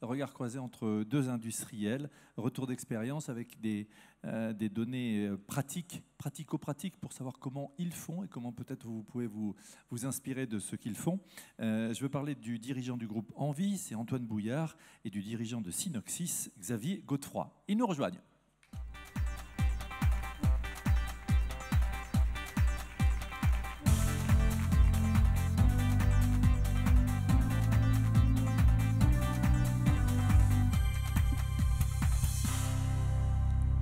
regard croisé entre deux industriels, retour d'expérience avec des données pratico-pratiques pour savoir comment ils font et comment peut-être vous pouvez vous inspirer de ce qu'ils font. Je veux parler du dirigeant du groupe Envie, c'est Antoine Bouillard, et du dirigeant de Synoxis, Xavier Godefroy. Ils nous rejoignent.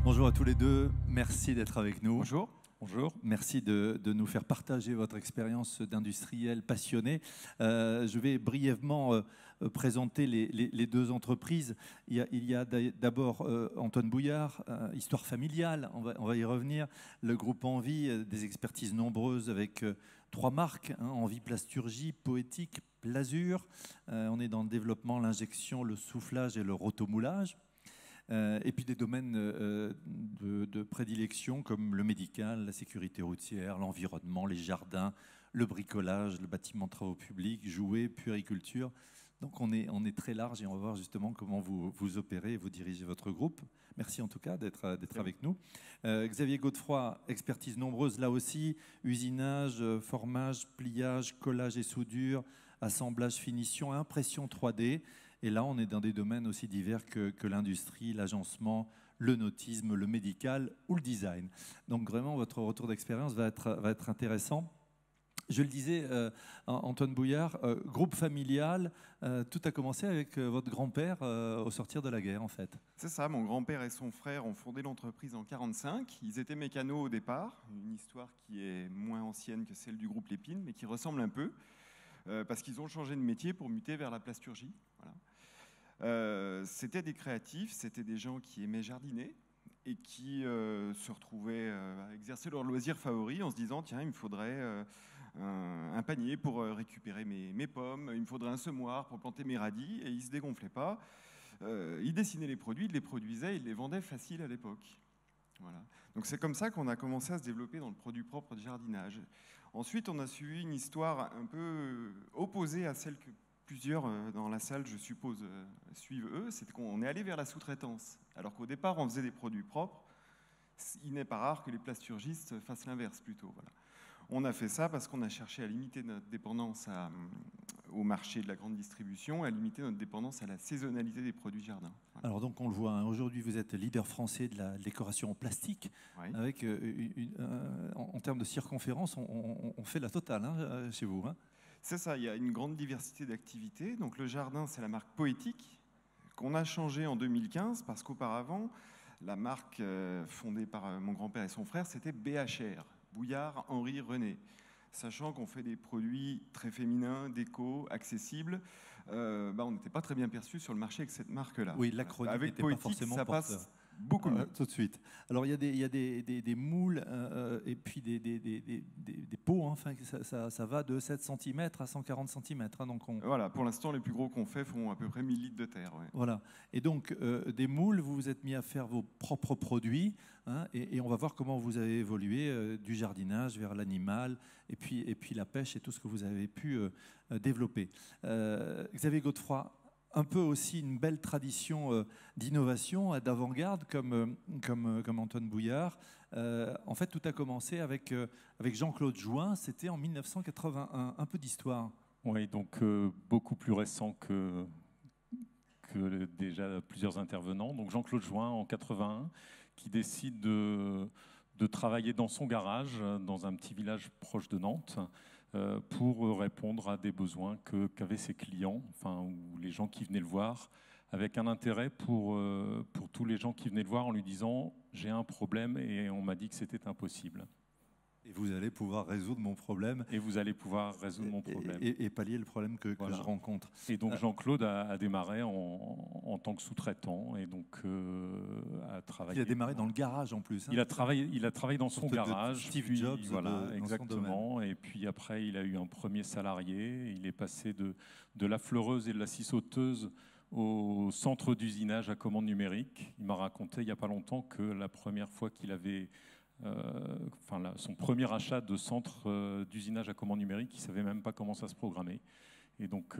Bonjour à tous les deux, merci d'être avec nous. Bonjour. Bonjour, merci de nous faire partager votre expérience d'industriel passionné. Je vais brièvement présenter les deux entreprises. Il y a d'abord Antoine Bouillard, histoire familiale, on va y revenir. Le groupe Envie, des expertises nombreuses avec 3 marques, hein, Envie Plasturgie, Poétique, Plasure. On est dans le développement, l'injection, le soufflage et le rotomoulage. Et puis des domaines de prédilection comme le médical, la sécurité routière, l'environnement, les jardins, le bricolage, le bâtiment de travaux publics, jouets, puériculture. Donc on est très large et on va voir justement comment vous opérez et vous dirigez votre groupe. Merci en tout cas d'être avec nous. Xavier Godefroy, expertise nombreuse là aussi, usinage, formage, pliage, collage et soudure, assemblage, finition, impression 3D. Et là, on est dans des domaines aussi divers que l'industrie, l'agencement, le nautisme, le médical ou le design. Donc vraiment, votre retour d'expérience va être intéressant. Je le disais, Antoine Bouillard, groupe familial, tout a commencé avec votre grand-père au sortir de la guerre, en fait. C'est ça, mon grand-père et son frère ont fondé l'entreprise en 1945. Ils étaient mécanos au départ, une histoire qui est moins ancienne que celle du groupe Lépine, mais qui ressemble un peu, parce qu'ils ont changé de métier pour muter vers la plasturgie. Voilà. C'était des créatifs, c'était des gens qui aimaient jardiner et qui se retrouvaient à exercer leur loisir favori en se disant tiens, il me faudrait un panier pour récupérer mes pommes, il me faudrait un semoir pour planter mes radis, et ils ne se dégonflaient pas. Ils dessinaient les produits, ils les produisaient, ils les vendaient facile à l'époque. Voilà. Donc c'est comme ça qu'on a commencé à se développer dans le produit propre de jardinage. Ensuite, on a suivi une histoire un peu opposée à celle que plusieurs dans la salle, je suppose, suivent eux, c'est qu'on est allé vers la sous-traitance. Alors qu'au départ, on faisait des produits propres, il n'est pas rare que les plasturgistes fassent l'inverse plutôt. Voilà. On a fait ça parce qu'on a cherché à limiter notre dépendance au marché de la grande distribution, à limiter notre dépendance à la saisonnalité des produits jardin. Voilà. Alors donc on le voit, hein, aujourd'hui vous êtes leader français de la décoration en plastique, oui. Avec en termes de circonférence, on fait la totale hein, chez vous. Hein. C'est ça, il y a une grande diversité d'activités. Donc le jardin, c'est la marque Poétique, qu'on a changée en 2015, parce qu'auparavant, la marque fondée par mon grand-père et son frère, c'était BHR, Bouillard Henri René. Sachant qu'on fait des produits très féminins, déco, accessibles, on n'était pas très bien perçu sur le marché avec cette marque-là. Oui, l'acronyme n'était pas forcément ça porteur. Passe beaucoup mieux. Tout de suite. Alors, il y a des moules et puis des pots. Hein, enfin, ça va de 7 cm à 140 cm. Hein, donc Voilà, pour l'instant, les plus gros qu'on fait font à peu près 1000 litres de terre. Ouais. Voilà. Et donc, des moules, vous vous êtes mis à faire vos propres produits. Hein, et on va voir comment vous avez évolué du jardinage vers l'animal et puis la pêche et tout ce que vous avez pu développer. Xavier Godefroy, un peu aussi une belle tradition d'innovation, d'avant-garde, comme Antoine Bouillard. En fait, tout a commencé avec Jean-Claude Join, c'était en 1981. Un peu d'histoire. Oui, donc beaucoup plus récent que déjà plusieurs intervenants. Donc Jean-Claude Join, en 81, qui décide de travailler dans son garage, dans un petit village proche de Nantes, pour répondre à des besoins qu'avaient ses clients, enfin, ou les gens qui venaient le voir, avec un intérêt pour tous les gens qui venaient le voir en lui disant « j'ai un problème et on m'a dit que c'était impossible ». Et vous allez pouvoir résoudre mon problème. Et vous allez pouvoir résoudre mon problème. Et pallier le problème que je rencontre. Et donc Jean-Claude a démarré en tant que sous-traitant et donc a travaillé. Il a démarré dans le garage en plus. Hein. Il a travaillé dans son garage. Steve Jobs. Voilà, exactement. Et puis après, il a eu un premier salarié. Il est passé de la fleureuse et de la scie sauteuse au centre d'usinage à commande numérique. Il m'a raconté il n'y a pas longtemps que la première fois qu'il avait son premier achat de centre d'usinage à commande numérique, il ne savait même pas comment ça se programmait. Et donc,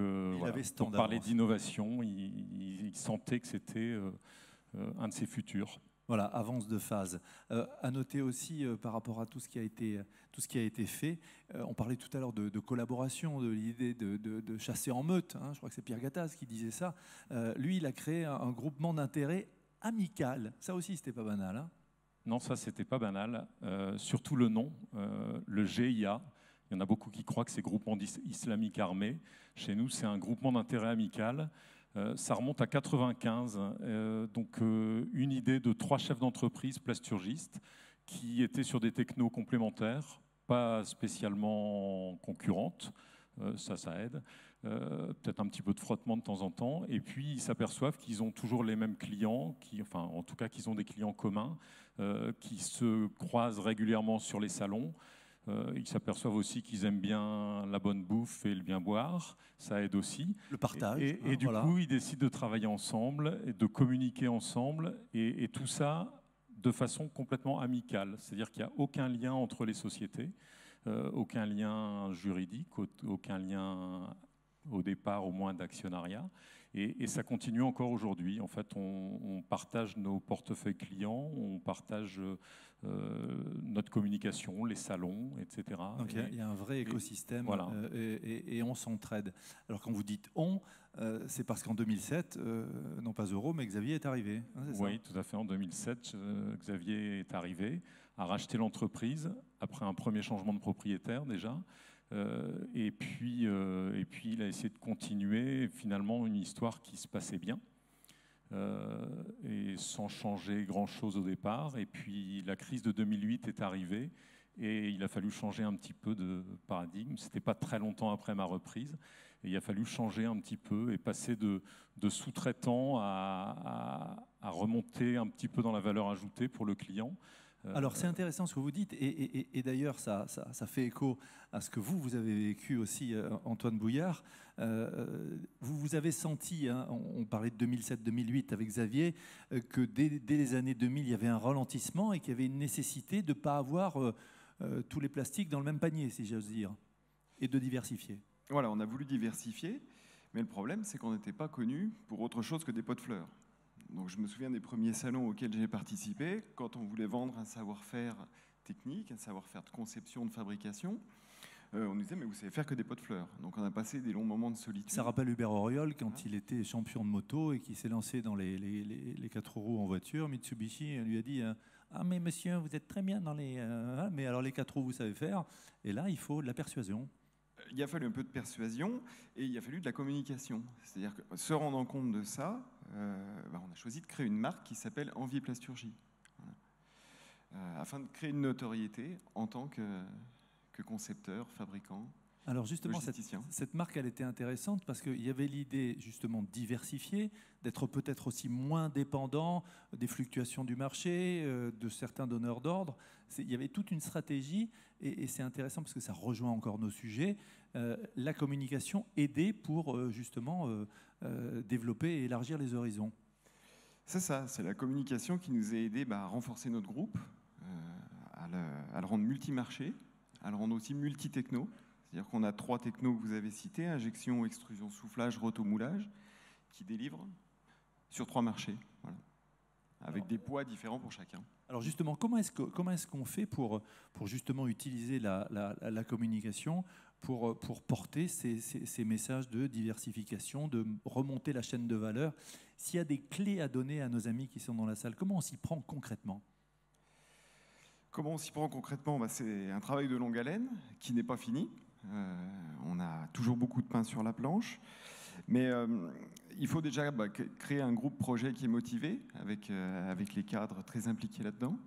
pour parler d'innovation, il sentait que c'était un de ses futurs. Voilà, avance de phase. À noter aussi, par rapport à tout ce qui a été fait, on parlait tout à l'heure de collaboration, de l'idée de chasser en meute. Hein, je crois que c'est Pierre Gattaz qui disait ça. Lui, il a créé un groupement d'intérêt amical. Ça aussi, c'était pas banal. Hein. Non, ça, c'était pas banal. Surtout le nom, le GIA. Il y en a beaucoup qui croient que c'est Groupement Islamique Armé. Chez nous, c'est un groupement d'intérêt amical. Ça remonte à 1995, donc une idée de 3 chefs d'entreprise plasturgistes qui étaient sur des technos complémentaires, pas spécialement concurrentes, ça aide, peut-être un petit peu de frottement de temps en temps, et puis ils s'aperçoivent qu'ils ont toujours les mêmes clients, en tout cas qu'ils ont des clients communs, qui se croisent régulièrement sur les salons. Ils s'aperçoivent aussi qu'ils aiment bien la bonne bouffe et le bien boire, ça aide aussi. Le partage. Et du coup, ils décident de travailler ensemble, et de communiquer ensemble, et tout ça de façon complètement amicale. C'est-à-dire qu'il n'y a aucun lien entre les sociétés, aucun lien juridique, aucun lien au départ au moins d'actionnariat. Et ça continue encore aujourd'hui. En fait, on partage nos portefeuilles clients, on partage notre communication, les salons, etc. Donc il y a un vrai écosystème voilà. Et on s'entraide. Alors quand vous dites on, c'est parce qu'en 2007, non pas Euro, mais Xavier est arrivé. Hein, c'est oui, ça tout à fait. En 2007, Xavier est arrivé, a racheté l'entreprise après un premier changement de propriétaire déjà. Et puis, il a essayé de continuer finalement une histoire qui se passait bien. Et sans changer grand-chose au départ. Et puis la crise de 2008 est arrivée et il a fallu changer un petit peu de paradigme. Ce n'était pas très longtemps après ma reprise. Et il a fallu changer un petit peu et passer de sous-traitant à remonter un petit peu dans la valeur ajoutée pour le client. Alors c'est intéressant ce que vous dites et d'ailleurs ça fait écho à ce que vous avez vécu aussi, Antoine Bouillard. Vous avez senti, hein, on parlait de 2007-2008 avec Xavier, que dès les années 2000 il y avait un ralentissement et qu'il y avait une nécessité de ne pas avoir tous les plastiques dans le même panier, si j'ose dire, et de diversifier. Voilà, on a voulu diversifier, mais le problème c'est qu'on n'était pas connu pour autre chose que des pots de fleurs. Donc je me souviens des premiers salons auxquels j'ai participé, quand on voulait vendre un savoir-faire technique, un savoir-faire de conception, de fabrication, on nous disait mais vous savez faire que des pots de fleurs. Donc on a passé des longs moments de solitude. Ça rappelle Hubert Auriol quand il était champion de moto et qui s'est lancé dans les 4 roues en voiture. Mitsubishi lui a dit ah mais monsieur vous êtes très bien dans les... mais alors les 4 roues vous savez faire. Et là il faut de la persuasion. Il a fallu un peu de persuasion et il a fallu de la communication. C'est-à-dire que se rendant compte de ça, on a choisi de créer une marque qui s'appelle Envie Plasturgie, voilà. Afin de créer une notoriété en tant que concepteur, fabricant. Alors justement, cette marque, elle était intéressante parce qu'il y avait l'idée justement de diversifier, d'être peut-être aussi moins dépendant des fluctuations du marché, de certains donneurs d'ordre. Il y avait toute une stratégie et c'est intéressant parce que ça rejoint encore nos sujets. La communication aidée pour justement développer et élargir les horizons. C'est ça, c'est la communication qui nous a aidés à renforcer notre groupe, à le rendre multi-marché, à le rendre aussi multi-techno. C'est-à-dire qu'on a 3 technos que vous avez cités, injection, extrusion, soufflage, rotomoulage, qui délivrent sur 3 marchés, voilà, avec des poids différents pour chacun. Alors justement, comment est-ce qu'on fait pour justement utiliser la communication pour porter ces messages de diversification, de remonter la chaîne de valeur? S'il y a des clés à donner à nos amis qui sont dans la salle, comment on s'y prend concrètement? Comment on s'y prend concrètement? C'est un travail de longue haleine qui n'est pas fini. On a toujours beaucoup de pain sur la planche, mais il faut déjà créer un groupe projet qui est motivé, avec les cadres très impliqués là-dedans.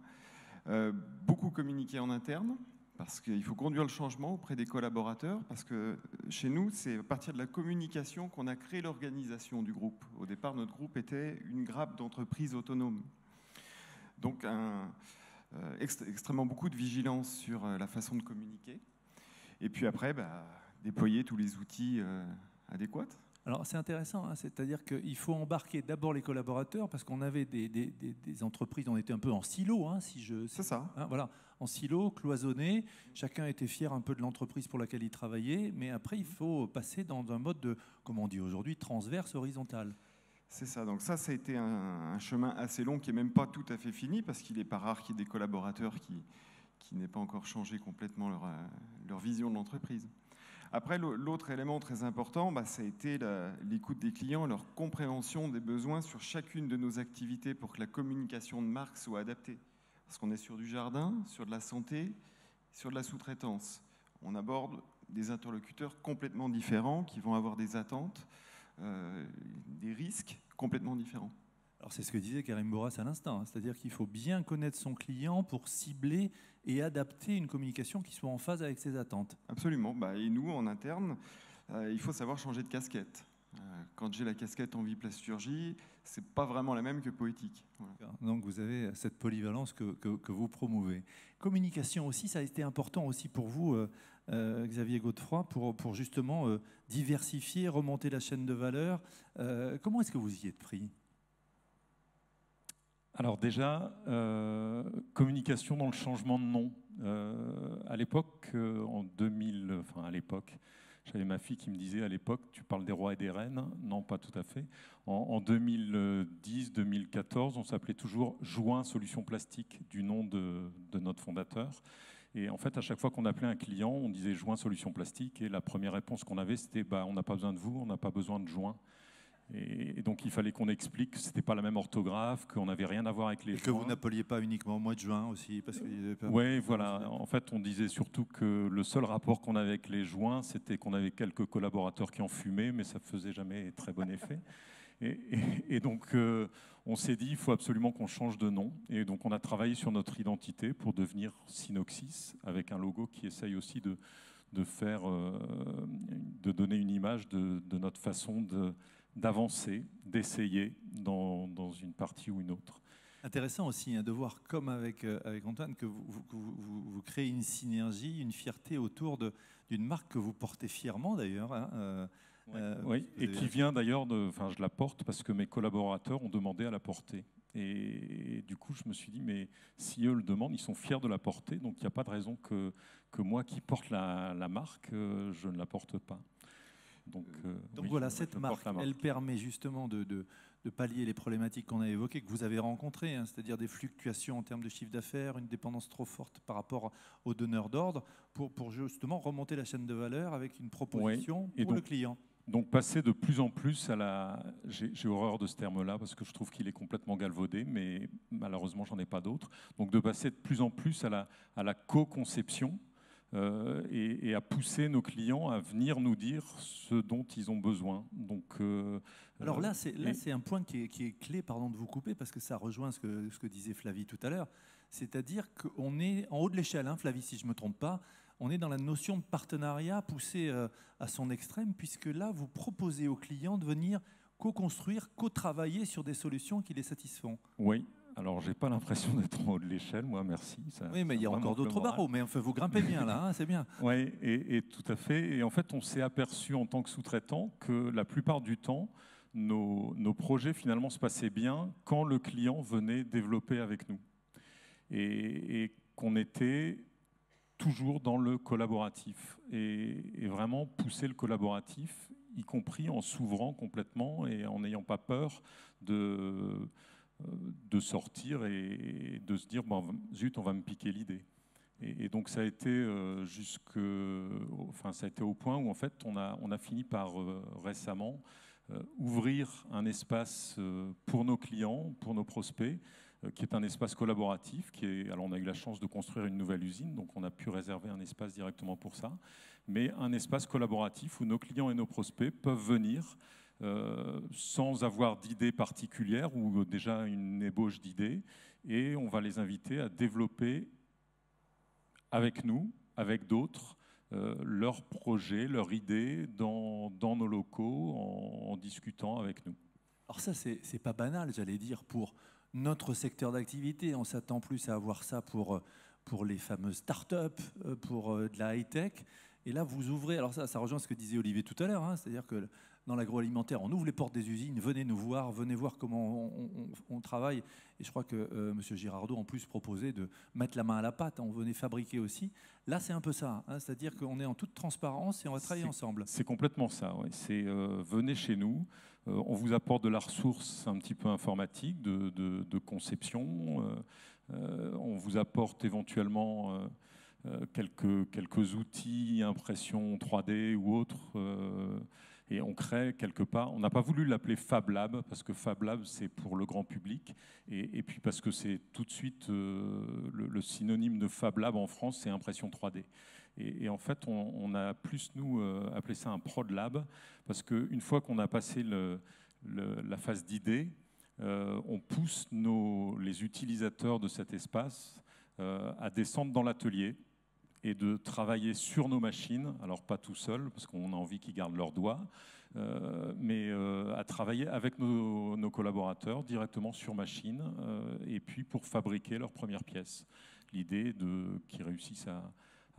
Beaucoup communiquer en interne, parce qu'il faut conduire le changement auprès des collaborateurs, parce que chez nous, c'est à partir de la communication qu'on a créé l'organisation du groupe. Au départ, notre groupe était une grappe d'entreprises autonomes. Donc, extrêmement beaucoup de vigilance sur la façon de communiquer. Et puis après, déployer tous les outils adéquats. Alors c'est intéressant, hein, c'est-à-dire qu'il faut embarquer d'abord les collaborateurs parce qu'on avait des entreprises, on était un peu en silo, hein, C'est ça. hein, voilà, en silo, cloisonné, chacun était fier un peu de l'entreprise pour laquelle il travaillait, mais après il faut passer dans un mode de, comme on dit aujourd'hui, transverse, horizontal. C'est ça. Donc ça a été un chemin assez long qui n'est même pas tout à fait fini parce qu'il n'est pas rare qu'il y ait des collaborateurs qui n'aient pas encore changé complètement leur vision de l'entreprise. Après, l'autre élément très important, ça a été l'écoute des clients, leur compréhension des besoins sur chacune de nos activités pour que la communication de marque soit adaptée. Parce qu'on est sur du jardin, sur de la santé, sur de la sous-traitance. On aborde des interlocuteurs complètement différents qui vont avoir des attentes, des risques complètement différents. Alors c'est ce que disait Karim Boras à l'instant, hein, c'est-à-dire qu'il faut bien connaître son client pour cibler et adapter une communication qui soit en phase avec ses attentes. Absolument. Et nous, en interne, il faut savoir changer de casquette. Quand j'ai la casquette envie plasturgie, c'est pas vraiment la même que poétique. Voilà. Donc vous avez cette polyvalence que vous promouvez. Communication aussi, ça a été important aussi pour vous, Xavier Godefroy, pour justement diversifier, remonter la chaîne de valeur. Comment est-ce que vous y êtes pris ? Alors déjà, communication dans le changement de nom. À l'époque, en 2000, enfin à l'époque, j'avais ma fille qui me disait à l'époque, tu parles des rois et des reines. Non, pas tout à fait. En 2010-2014, on s'appelait toujours Joint Solutions Plastiques, du nom de notre fondateur. Et en fait, à chaque fois qu'on appelait un client, on disait Joint Solutions Plastiques. Et la première réponse qu'on avait, c'était on n'a pas besoin de vous, on n'a pas besoin de joint. Et donc, il fallait qu'on explique que ce n'était pas la même orthographe, qu'on n'avait rien à voir avec les joints. Que vous n'appeliez pas uniquement au mois de juin aussi parce Oui, voilà. En fait, on disait surtout que le seul rapport qu'on avait avec les joints, c'était qu'on avait quelques collaborateurs qui en fumaient, mais ça ne faisait jamais très bon effet. Et donc, on s'est dit, il faut absolument qu'on change de nom. Et donc, on a travaillé sur notre identité pour devenir Synoxis, avec un logo qui essaye aussi de donner une image de notre façon d'avancer, d'essayer dans une partie ou une autre. Intéressant aussi de voir, comme avec Antoine, que vous créez une synergie, une fierté autour d'une marque que vous portez fièrement d'ailleurs. Hein, oui, et qui vient d'ailleurs je la porte parce que mes collaborateurs ont demandé à la porter. Et du coup, je me suis dit, mais si eux le demandent, ils sont fiers de la porter, donc il n'y a pas de raison que moi qui porte la marque, je ne la porte pas. Donc oui, voilà, cette marque, elle permet justement de pallier les problématiques qu'on a évoquées, que vous avez rencontrées, hein, c'est-à-dire des fluctuations en termes de chiffre d'affaires, une dépendance trop forte par rapport aux donneurs d'ordre, pour justement remonter la chaîne de valeur avec une proposition pour le client. Donc passer de plus en plus à j'ai horreur de ce terme-là parce que je trouve qu'il est complètement galvaudé, mais malheureusement, j'en ai pas d'autres. Donc de passer de plus en plus à la co-conception. Et à pousser nos clients à venir nous dire ce dont ils ont besoin. Donc, alors là, c'est un point qui est clé, pardon de vous couper, parce que ça rejoint ce que disait Flavie tout à l'heure. C'est-à-dire qu'on est en haut de l'échelle, hein, Flavie, si je ne me trompe pas, on est dans la notion de partenariat poussée à son extrême, puisque là, vous proposez aux clients de venir co-construire, co-travailler sur des solutions qui les satisfont. Oui. Alors, je n'ai pas l'impression d'être en haut de l'échelle, moi, merci. Oui, mais il y a encore d'autres barreaux, mais enfin, vous grimpez bien là, hein, c'est bien. Oui, et tout à fait. Et en fait, on s'est aperçu en tant que sous-traitant que la plupart du temps, nos projets finalement se passaient bien quand le client venait développer avec nous. Et qu'on était toujours dans le collaboratif. Et vraiment pousser le collaboratif, y compris en s'ouvrant complètement et en n'ayant pas peur de sortir et de se dire zut, on va me piquer l'idée. Et donc ça a été ça a été au point où en fait on a fini par récemment ouvrir un espace pour nos clients, pour nos prospects, qui est un espace collaboratif. Alors on a eu la chance de construire une nouvelle usine, donc on a pu réserver un espace directement pour ça, mais un espace collaboratif où nos clients et nos prospects peuvent venir sans avoir d'idées particulières ou déjà une ébauche d'idées, et on va les inviter à développer avec nous, avec d'autres, leurs projets, leurs idées dans nos locaux en discutant avec nous. Alors ça, c'est pas banal, j'allais dire, pour notre secteur d'activité. On s'attend plus à avoir ça pour les fameuses start-up, pour de la high-tech. Et là, vous ouvrez, alors ça rejoint ce que disait Olivier tout à l'heure, hein, c'est-à-dire que dans l'agroalimentaire, on ouvre les portes des usines, venez nous voir, venez voir comment on travaille. Et je crois que M. Girardot, en plus, proposait de mettre la main à la pâte, hein, on venait fabriquer aussi. Là, c'est un peu ça, hein, c'est-à-dire qu'on est en toute transparence et on va travailler ensemble. C'est complètement ça, ouais. C'est venez chez nous, on vous apporte de la ressource un petit peu informatique, de conception, on vous apporte éventuellement quelques outils, impression 3D ou autres, et on crée quelque part. On n'a pas voulu l'appeler Fab Lab parce que Fab Lab c'est pour le grand public, et puis parce que c'est tout de suite le synonyme de Fab Lab en France, c'est impression 3D. Et en fait, on a plus nous appelé ça un Prod Lab parce qu'une fois qu'on a passé la phase d'idée, on pousse les utilisateurs de cet espace à descendre dans l'atelier et de travailler sur nos machines, alors pas tout seul, parce qu'on a envie qu'ils gardent leurs doigts, mais à travailler avec nos collaborateurs directement sur machine, et puis pour fabriquer leurs premières pièces. L'idée qu'ils réussissent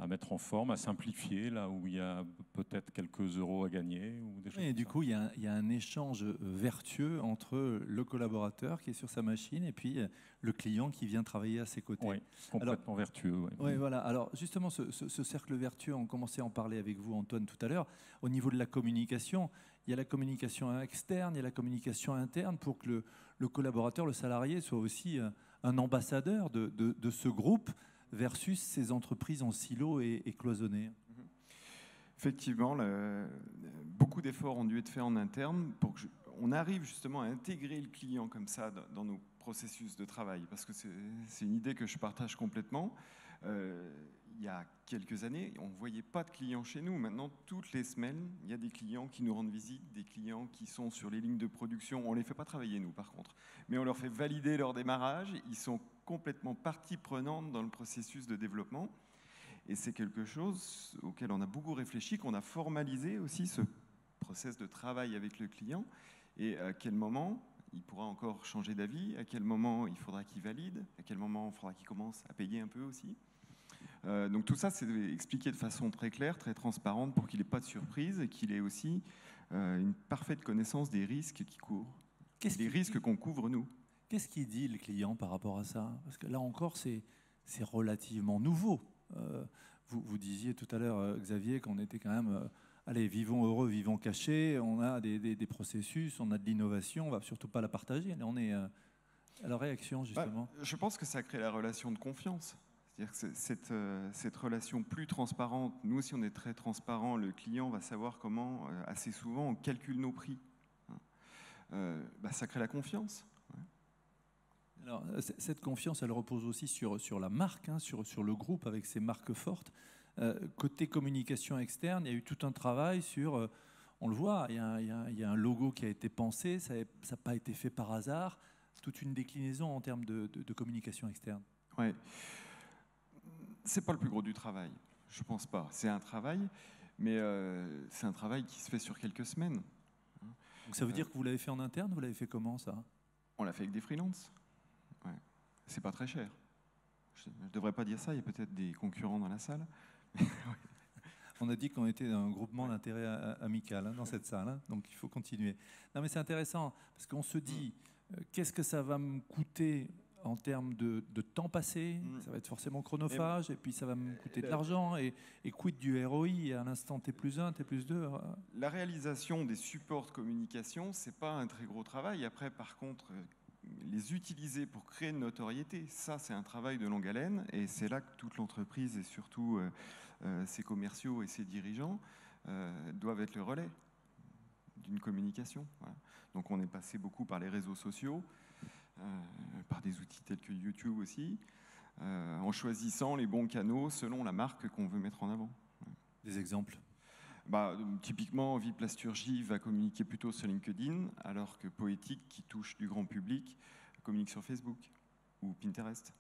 à mettre en forme, à simplifier, là où il y a peut-être quelques euros à gagner. Ou des choses Et du ça. coup, il y a un échange vertueux entre le collaborateur qui est sur sa machine et puis le client qui vient travailler à ses côtés. Oui, complètement vertueux. Ouais. Oui, voilà. Alors justement, ce cercle vertueux, on commençait à en parler avec vous, Antoine, tout à l'heure. Au niveau de la communication, il y a la communication externe, il y a la communication interne pour que le collaborateur, le salarié, soit aussi un ambassadeur de ce groupe versus ces entreprises en silo et cloisonnées. Effectivement, beaucoup d'efforts ont dû être faits en interne pour qu'on arrive justement à intégrer le client comme ça dans nos processus de travail, parce que c'est une idée que je partage complètement. Il y a quelques années, on ne voyait pas de clients chez nous. Maintenant, toutes les semaines, il y a des clients qui nous rendent visite, des clients qui sont sur les lignes de production. On ne les fait pas travailler, nous, par contre. Mais on leur fait valider leur démarrage. Ils sont complètement partie prenante dans le processus de développement. Et c'est quelque chose auquel on a beaucoup réfléchi, qu'on a formalisé aussi, ce process de travail avec le client. Et à quel moment il pourra encore changer d'avis, à quel moment il faudra qu'il valide, à quel moment il faudra qu'il commence à payer un peu aussi. Donc tout ça, c'est expliqué de façon très claire, très transparente, pour qu'il n'ait pas de surprise et qu'il ait aussi une parfaite connaissance des risques qu'il court, des risques qu'on couvre nous. Qu'est-ce qu'il dit le client par rapport à ça? Parce que là encore, c'est relativement nouveau. Vous disiez tout à l'heure, Xavier, qu'on était quand même... allez, vivons heureux, vivons cachés, on a des processus, on a de l'innovation, on ne va surtout pas la partager. Là, on est à la réaction, justement. Je pense que ça crée la relation de confiance. C'est-à-dire que cette relation plus transparente, nous aussi on est très transparent, le client va savoir comment, assez souvent, on calcule nos prix. Ça crée la confiance. Alors, cette confiance, elle repose aussi sur la marque, hein, sur le groupe avec ses marques fortes. Côté communication externe, il y a eu tout un travail sur, on le voit, il y a un logo qui a été pensé, ça n'a pas été fait par hasard, toute une déclinaison en termes de communication externe. Ouais. C'est pas le plus gros du travail, je pense pas. C'est un travail, mais c'est un travail qui se fait sur quelques semaines. Donc ça veut dire que vous l'avez fait en interne, vous l'avez fait comment ça? On l'a fait avec des freelances. Ouais. C'est pas très cher. Je ne devrais pas dire ça, il y a peut-être des concurrents dans la salle. On a dit qu'on était un groupement d'intérêt amical dans cette salle, hein, donc il faut continuer. Non mais c'est intéressant, parce qu'on se dit, qu'est-ce que ça va me coûter en termes de temps passé? Ça va être forcément chronophage, et puis ça va me coûter de l'argent, et quid du ROI à l'instant T+1, T+2? La réalisation des supports de communication, c'est pas un très gros travail. Après, par contre, les utiliser pour créer une notoriété, ça c'est un travail de longue haleine, et c'est là que toute l'entreprise et surtout ses commerciaux et ses dirigeants doivent être le relais d'une communication. Voilà. Donc on est passé beaucoup par les réseaux sociaux, par des outils tels que YouTube aussi, en choisissant les bons canaux selon la marque qu'on veut mettre en avant. Des exemples? Typiquement, Viplasturgie va communiquer plutôt sur LinkedIn, alors que Poétique, qui touche du grand public, communique sur Facebook ou Pinterest.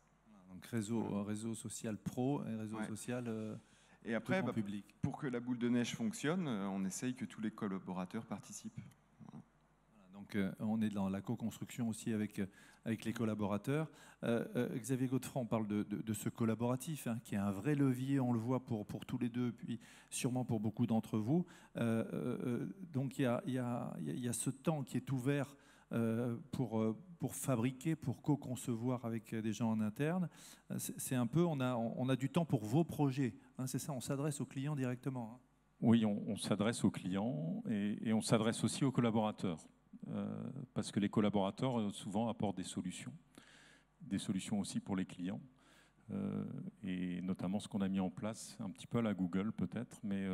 Donc réseau social pro et réseau social et après, grand public. Pour que la boule de neige fonctionne, on essaye que tous les collaborateurs participent. Voilà, donc Donc, on est dans la co-construction aussi avec les collaborateurs. Xavier Godefroy, on parle de ce collaboratif, hein, qui est un vrai levier, on le voit pour tous les deux, puis sûrement pour beaucoup d'entre vous. Donc, il y a ce temps qui est ouvert pour fabriquer, pour co-concevoir avec des gens en interne. C'est un peu, on a du temps pour vos projets, hein, c'est ça, on s'adresse aux clients directement. Hein. Oui, on s'adresse aux clients et on s'adresse aussi aux collaborateurs, parce que les collaborateurs souvent apportent des solutions aussi pour les clients, et notamment ce qu'on a mis en place, un petit peu à la Google peut-être, mais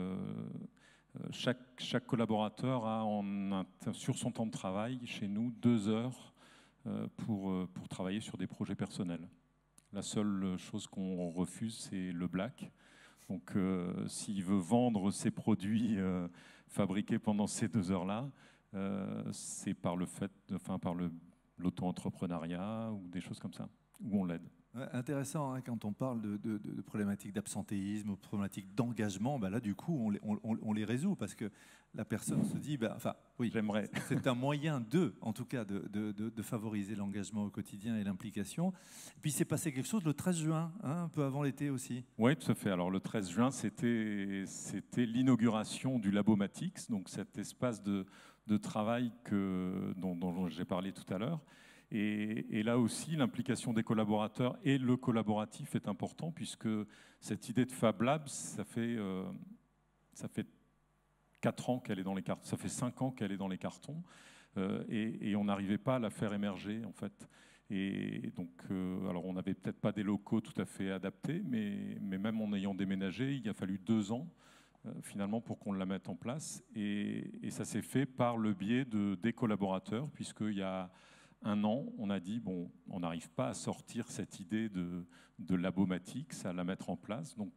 chaque collaborateur a sur son temps de travail, chez nous, 2 heures pour travailler sur des projets personnels. La seule chose qu'on refuse, c'est le black. Donc, s'il veut vendre ses produits fabriqués pendant ces 2 heures-là, c'est par l'auto-entrepreneuriat ou des choses comme ça, où on l'aide. Ouais, intéressant, hein, quand on parle de problématiques d'absentéisme ou problématiques d'engagement, bah là, du coup, on les résout parce que la personne se dit, oui, j'aimerais. C'est un moyen en tout cas, de favoriser l'engagement au quotidien et l'implication. Puis, il s'est passé quelque chose le 13 juin, hein, un peu avant l'été aussi. Oui, tout à fait. Alors, le 13 juin, c'était l'inauguration du Labomatix, donc cet espace de travail dont j'ai parlé tout à l'heure. Et là aussi, l'implication des collaborateurs et le collaboratif est important, puisque cette idée de Fab Lab, ça fait 4 ans qu'elle est dans les cartons, ça fait 5 ans qu'elle est dans les cartons, et on n'arrivait pas à la faire émerger, en fait. Et donc, alors on n'avait peut-être pas des locaux tout à fait adaptés, mais même en ayant déménagé, il a fallu 2 ans finalement pour qu'on la mette en place. Et ça s'est fait par le biais des collaborateurs, puisqu'il y a 1 an, on a dit, bon, on n'arrive pas à sortir cette idée de Labomatix, à la mettre en place. Donc,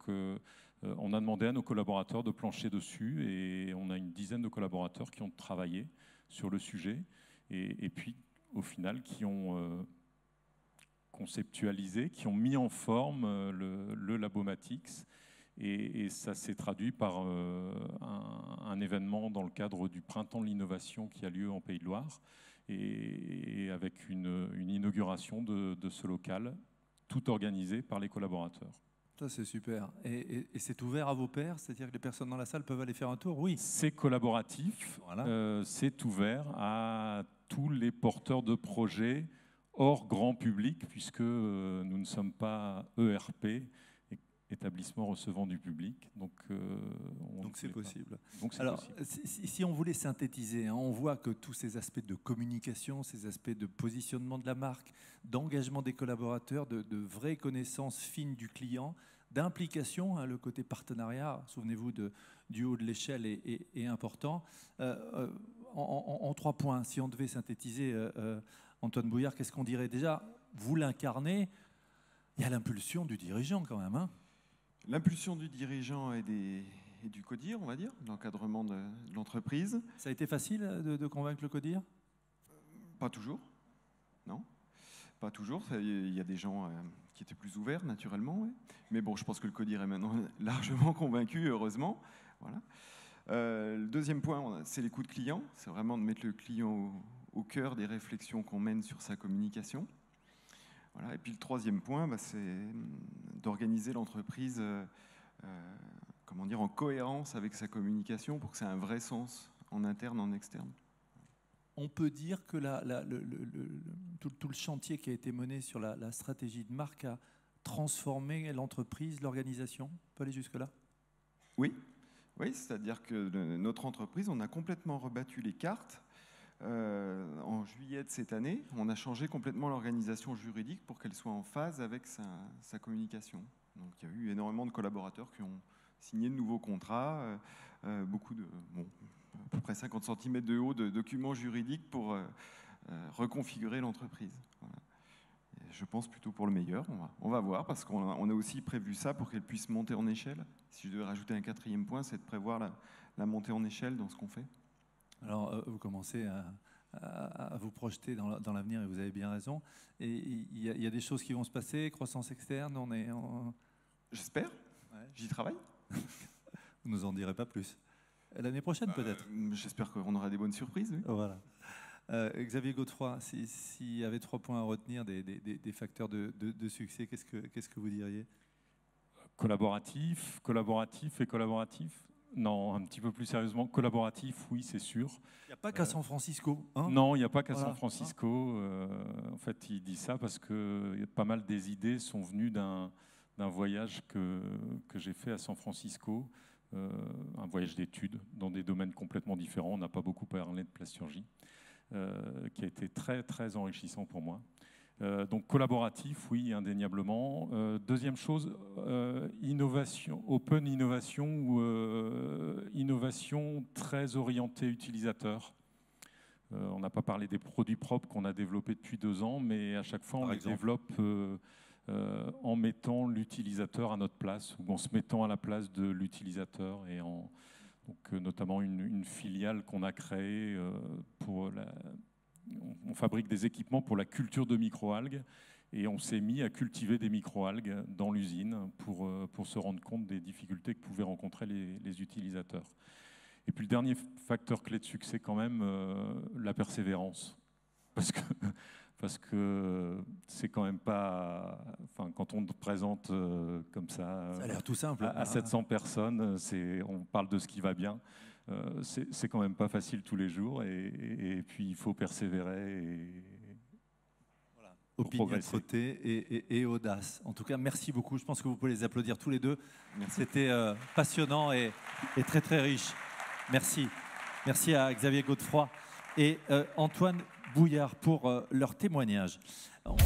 on a demandé à nos collaborateurs de plancher dessus et on a une dizaine de collaborateurs qui ont travaillé sur le sujet et puis, au final, qui ont conceptualisé, qui ont mis en forme le Labomatix. Et ça s'est traduit par un événement dans le cadre du Printemps de l'innovation qui a lieu en Pays de Loire, et avec une inauguration de ce local, tout organisé par les collaborateurs. Ça, c'est super. Et c'est ouvert à vos pairs, c'est-à-dire que les personnes dans la salle peuvent aller faire un tour? Oui. C'est collaboratif, voilà. C'est ouvert à tous les porteurs de projets hors grand public, puisque nous ne sommes pas ERP, établissement recevant du public. Donc c'est possible. Alors, si on voulait synthétiser, hein, on voit que tous ces aspects de communication, ces aspects de positionnement de la marque, d'engagement des collaborateurs, de vraies connaissances fines du client, d'implication, hein, le côté partenariat, souvenez-vous du haut de l'échelle est important. En 3 points, si on devait synthétiser, Antoine Bouillard, qu'est-ce qu'on dirait? Déjà, vous l'incarnez, il y a l'impulsion du dirigeant quand même, hein. L'impulsion du dirigeant et du CODIR, on va dire, l'encadrement de l'entreprise. Ça a été facile de convaincre le CODIR? Pas toujours, non. Pas toujours. Il y a des gens qui étaient plus ouverts, naturellement. Oui. Mais bon, je pense que le CODIR est maintenant largement convaincu, heureusement. Voilà. Le deuxième point, c'est l'écoute client. C'est vraiment de mettre le client au cœur des réflexions qu'on mène sur sa communication. Voilà. Et puis le troisième point, c'est d'organiser l'entreprise en cohérence avec sa communication pour que ça ait un vrai sens en interne, en externe. On peut dire que tout le chantier qui a été mené sur la stratégie de marque a transformé l'entreprise, l'organisation. On peut aller jusque-là? Oui, c'est-à-dire que notre entreprise, on a complètement rebattu les cartes. En juillet de cette année, on a changé complètement l'organisation juridique pour qu'elle soit en phase avec sa communication. Donc il y a eu énormément de collaborateurs qui ont signé de nouveaux contrats, à peu près 50 cm de haut de documents juridiques pour reconfigurer l'entreprise. Voilà. Je pense plutôt pour le meilleur, on va voir, parce qu'on a aussi prévu ça pour qu'elle puisse monter en échelle. Si je devais rajouter un 4e point, c'est de prévoir la montée en échelle dans ce qu'on fait. Alors, vous commencez à vous projeter dans l'avenir, et vous avez bien raison. Et il y a des choses qui vont se passer, croissance externe, J'espère, j'y travaille. Vous nous en direz pas plus. L'année prochaine, peut-être. J'espère qu'on aura des bonnes surprises. Oui. Voilà. Xavier Godefroy, s'il y avait 3 points à retenir des facteurs de succès, qu'est-ce que vous diriez? Collaboratif, collaboratif et collaboratif. Non, un petit peu plus sérieusement, collaboratif, oui, c'est sûr. Il n'y a pas qu'à San Francisco, hein? Non, il n'y a pas qu'à Voilà. San Francisco. En fait, il dit ça parce que pas mal des idées sont venues d'un voyage que j'ai fait à San Francisco, un voyage d'études dans des domaines complètement différents. On n'a pas beaucoup parlé de plasturgie, qui a été très, très enrichissant pour moi. Donc collaboratif, oui, indéniablement. Deuxième chose, innovation, open innovation ou innovation très orientée utilisateur. On n'a pas parlé des produits propres qu'on a développés depuis 2 ans, mais à chaque fois on les développe en mettant l'utilisateur à notre place, ou en se mettant à la place de l'utilisateur, et donc, notamment une filiale qu'on a créée pour on fabrique des équipements pour la culture de microalgues, et on s'est mis à cultiver des microalgues dans l'usine pour se rendre compte des difficultés que pouvaient rencontrer les utilisateurs. Et puis le dernier facteur clé de succès quand même, la persévérance. Parce que c'est quand même pas... Enfin, quand on te présente comme ça a l'air tout simple. À 700 personnes, on parle de ce qui va bien. C'est quand même pas facile tous les jours, et puis il faut persévérer. Voilà. Opiniâtreté et audace. En tout cas, merci beaucoup. Je pense que vous pouvez les applaudir tous les deux. C'était passionnant et très très riche. Merci. Merci à Xavier Godefroy et Antoine Bouillard pour leur témoignage. On va...